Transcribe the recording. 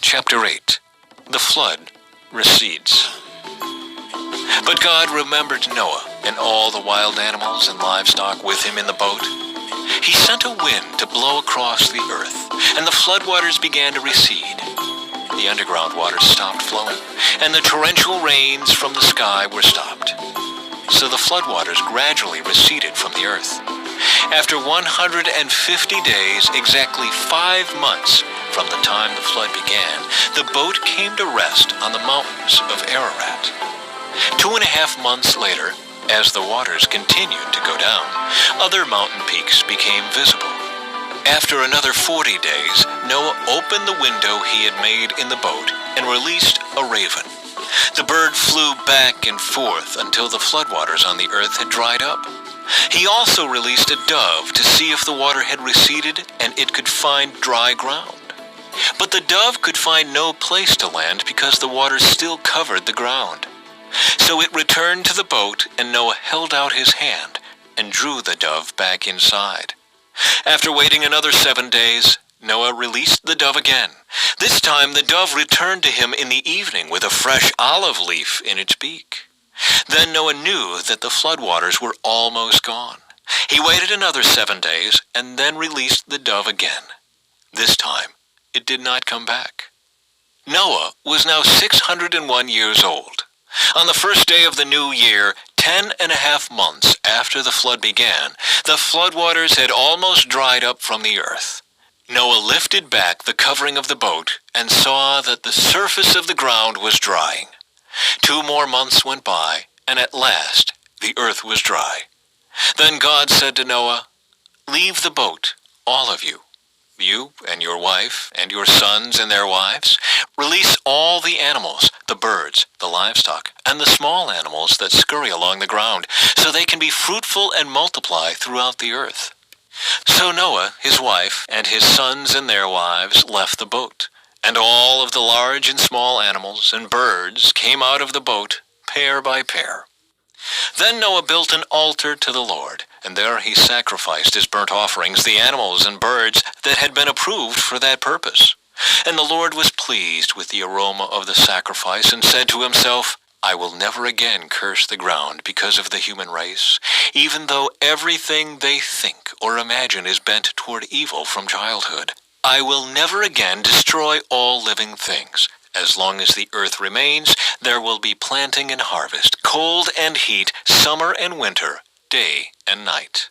Chapter 8. The flood recedes. But God remembered Noah and all the wild animals and livestock with him in the boat. He sent a wind to blow across the earth, and the floodwaters began to recede. The underground waters stopped flowing, and the torrential rains from the sky were stopped. So the floodwaters gradually receded from the earth. After 150 days, exactly 5 months from the time the flood began, the boat came to rest on the mountains of Ararat. 2.5 months later, as the waters continued to go down, other mountain peaks became visible. After another 40 days, Noah opened the window he had made in the boat and released a raven. The bird flew back and forth until the floodwaters on the earth had dried up. He also released a dove to see if the water had receded and it could find dry ground. But the dove could find no place to land because the water still covered the ground. So it returned to the boat, and Noah held out his hand and drew the dove back inside. After waiting another 7 days, Noah released the dove again. This time the dove returned to him in the evening with a fresh olive leaf in its beak. Then Noah knew that the floodwaters were almost gone. He waited another 7 days and then released the dove again. This time, it did not come back. Noah was now 601 years old. On the first day of the new year, 10.5 months after the flood began, the floodwaters had almost dried up from the earth. Noah lifted back the covering of the boat and saw that the surface of the ground was drying. 2 more months went by, and at last the earth was dry. Then God said to Noah, "Leave the boat, all of you. You and your wife and your sons and their wives. Release all the animals, the birds, the livestock, and the small animals that scurry along the ground, so they can be fruitful and multiply throughout the earth." So Noah, his wife, and his sons and their wives left the boat, and all of the large and small animals and birds came out of the boat, pair by pair. Then Noah built an altar to the Lord, and there he sacrificed as burnt offerings the animals and birds that had been approved for that purpose. And the Lord was pleased with the aroma of the sacrifice and said to himself, "I will never again curse the ground because of the human race, even though everything they think or imagine is bent toward evil from childhood. I will never again destroy all living things. As long as the earth remains, there will be planting and harvest, cold and heat, summer and winter, day and night."